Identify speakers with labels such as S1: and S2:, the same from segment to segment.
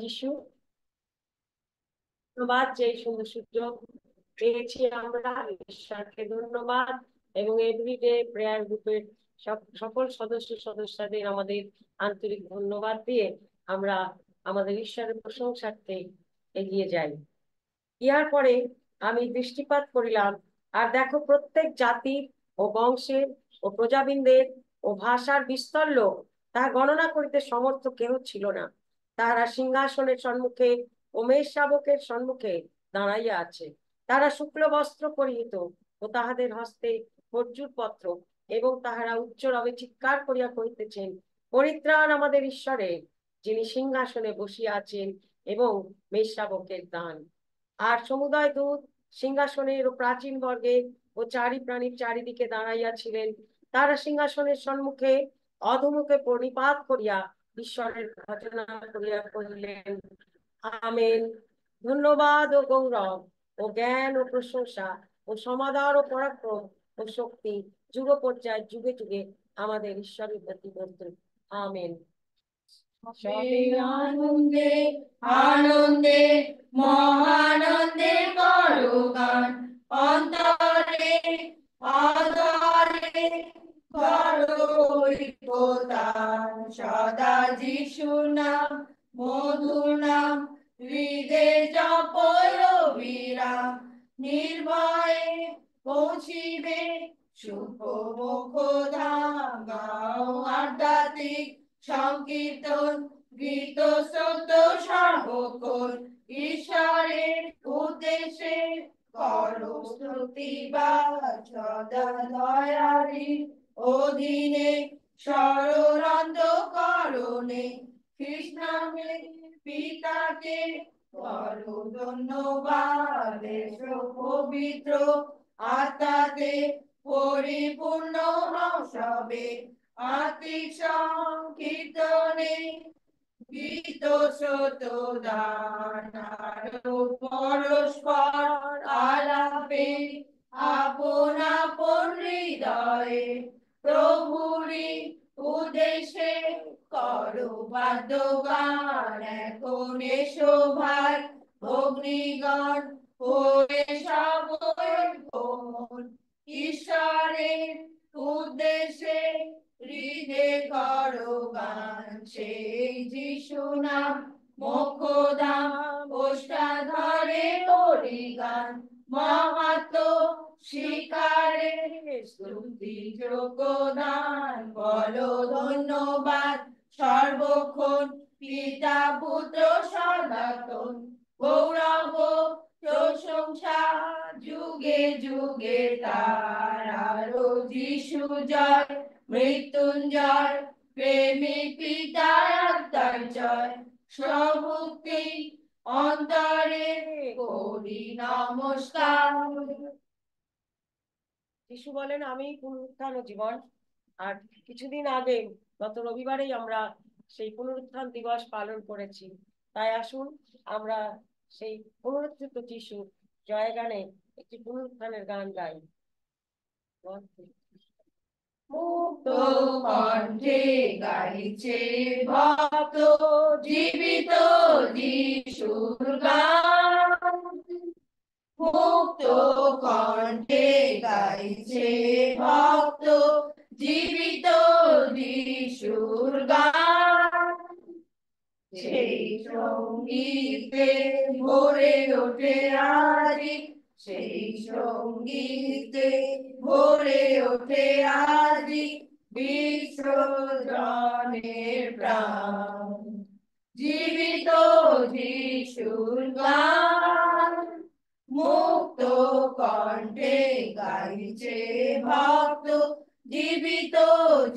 S1: যিশু, ধন্যবাদ যে এই সুন্দর সুযোগ পেয়েছি আমরা। ঈশ্বরকে ধন্যবাদ এবং এভরিডে প্রেয়ার গ্রুপের সকল সদস্যদের আমাদের আন্তরিক ধন্যবাদ দিয়ে আমরা আমাদের ঈশ্বরের প্রশংসার্থে এগিয়ে যাই। ইহার পরে আমি দৃষ্টিপাত করিলাম, আর দেখো প্রত্যেক জাতির ও বংশের ও প্রজাবৃন্দের ও ভাষার বিস্তর লোক, তাহা গণনা করিতে সমর্থ কেহ ছিল না। তাহারা সিংহাসনের সম্মুখে ও মেষ শাবকের সম্মুখে দাঁড়াইয়া আছে। তারা শুক্ল বস্ত্র পরিহিত ও তাহাদের হস্তে খর্জুর পত্র, এবং তাহারা উচ্চরবে চিৎকার করিয়া কহিতেছেন, পরিত্রাণ আমাদের ঈশ্বরের, যিনি সিংহাসনে বসিয়া আছেন, এবং মেষ শাবকের দান। আর সমুদয় দূত সিংহাসনের ও প্রাচীন বর্গের ও চারি প্রাণীর চারিদিকে দাঁড়াইয়াছিলেন। তারা সিংহাসনের সম্মুখে অধমুখে প্রণিপাত করিয়া ঈশ্বরের ভজনা করিয়া কহিলেন, আমেন। ধন্যবাদ ও গৌরব ও জ্ঞান ও প্রশংসা ও সমাদর ও পরাক্রম ও শক্তি যুগ পর্যায় যুগে যুগে আমাদের ঈশ্বরের প্রতি বর্তুক। আমেন।
S2: সবে আনন্দে আনন্দে মহানন্দে করো গান, অন্তরে আদরে করো প্রদান। সদা যিশু নাম মধুর নাম হৃদে জপো বিরাম, নির্ভয়ে পৌঁছিবে শুভ মুখ ধাম। গাও আধ্যাত্মিক সংকীর্তন গীত স্রোত সর্বক্ষণ, ঈশ্বরের উদ্দেশ্যে করো স্তুতিবাদ। সদা দয়ারি অধীনে সরলন্ত করণে, কৃষ্ণামে পিতাকে করো ধন্যবাদ। এসো পবিত্র আত্মাতে পরিপূর্ণ হও সবে, আত্মিক সংকীর্তনে গীত স্রোত দান। আরো পরস্পর আলাপে আপন আপন হৃদয়ে প্রভুরি উদ্দেশ্যে করো বাদ্যগান। এখন এসো ভাই অগ্নিগণ হয়ে সবই ভ্রমণ, ঈশ্বরের উদ্দেশ্যে হৃদে করো গান। সেই যিশু নাম মোক্ষদাম ওষ্ঠাধরে করি গান, মহাত্ম শিকারে স্তুতি যোগদান। বলো ধন্যবাদ সর্বক্ষণ পিতা পুত্র সনাতন, গৌরব প্রশংসা যুগে যুগে তার। আরো যিশু জয়, মৃত্যুঞ্জয়, প্রেমিক পিতার আত্মার জয়, সভক্তি অন্তরে করি নমস্কার।
S1: যিশু বলেন, আমি পুনরুত্থান ও জীবন। আর কিছুদিন আগে গত রবিবারেই আমরা সেই পুনরুত্থান দিবস পালন করেছি। তাই আসুন আমরা সেই পুনরুত্থিত যিশু জয়গানে একটি পুনরুত্থানের গান গাই।
S2: মুক্ত কণ্ঠে গাইছে ভক্ত জীবিত যিশুর গান, মুক্ত কণ্ঠে গাইছে ভক্ত জীবিত যিশুর গান। সেই সঙ্গীতে ভরে ওঠে আজি, সেই সঙ্গীতে ভরে ওঠে আজি বিশ্বজনের প্রাণ। জীবিত যিশুর গান, মুক্ত কণ্ঠে গাইছে ভক্ত জীবিত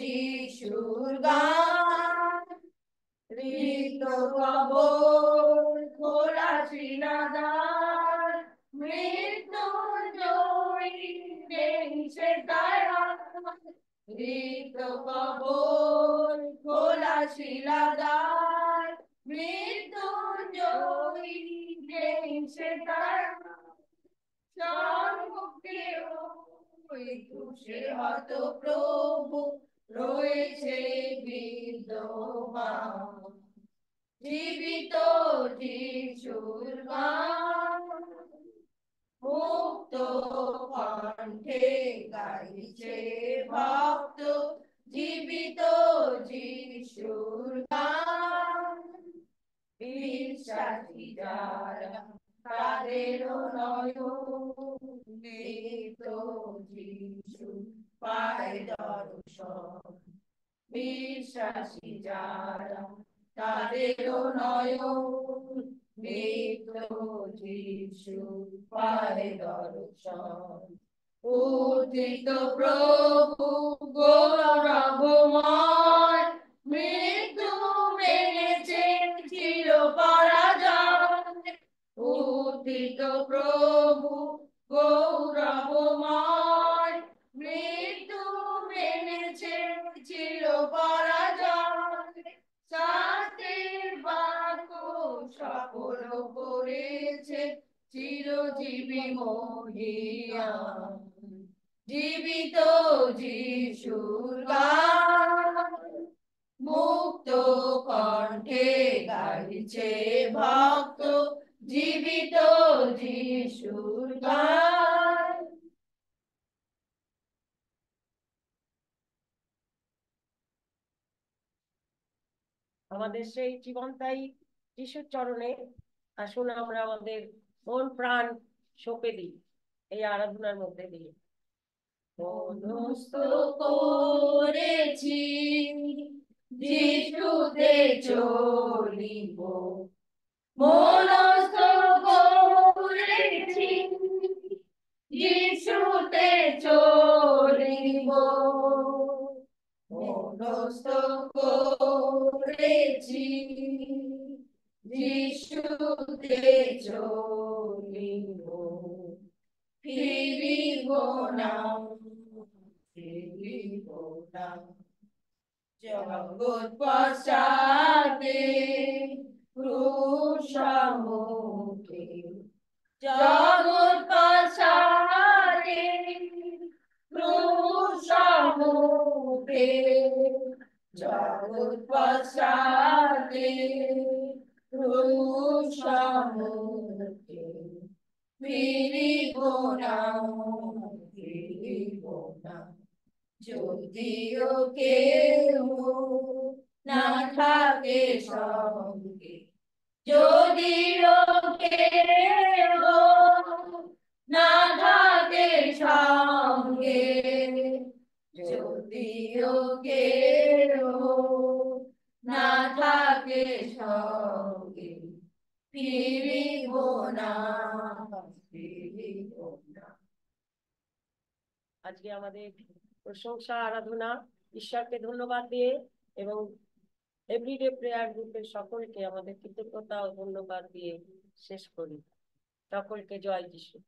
S2: যিশুর গান। রিক্ত কবর খোলা শিলাদার, মৃত্যুঞ্জয়ী নেই সে তার হাত। রিক্ত কবর খোলা শিলাদার, মৃত্যুঞ্জয়ী নেই সে তার হাত। সর্বকে ওই ক্রুশে হত প্রভু রয়েছে বিদ্যমান, জীবিত যিশুর গান মুক্ত কণ্ঠে গাইছে ভক্ত জীবিত যিশুর গান বিশ্বাসী যারা তাদের নয়ন যিশু পায় দর্শন বিশ্বাসী যারা তাদের নয়ন যিশু পায় দর্শন উদিত প্রভু গৌরবময় মৃত্যু মেনেছে চির পরাজয় উদিত প্রভু গৌরবময় মৃত্যু মেনেছে চির পরাজয় শাস্তির বাক্য সফল করেছে চিরজীবী মহিয়ান জীবিত যিশুর গান মুক্ত কণ্ঠে গাইছে ভক্ত জীবিত যিশুর গান
S1: আমাদের সেই জীবনদায়ী যিশুর চরণে আসুন আমরা আমাদের মন প্রাণ সঁপে দিই এই আরাধনার মধ্যে দিয়ে।
S2: মনস্থ করেছি যিশুতে চলিব মনস্থ করেছি যিশুতে চলিব মনস্থ করেছি যিশুতে চলিব ফিরিব না ফিরিব না জগৎ পশ্চাতে ক্রুশমুখে জগৎ পশ্চাতে ক্রুশমুখে জগৎ পশ্চাতে ক্রুশমুখে ফিরিব না ফিরিব না যদিও কেউ না থাকে সঙ্গে যদিও কেউ না থাকে সঙ্গে যদিও কেউ না থাকে সঙ্গে ফিরিব না ফিরিব না।
S1: আজকে আমাদের প্রশংসা আরাধনা ঈশ্বরকে ধন্যবাদ দিয়ে এবং এভরিডে প্রেয়ার গ্রুপের সকলকে আমাদের কৃতজ্ঞতা ও ধন্যবাদ দিয়ে শেষ করি। সকলকে জয় যিশু।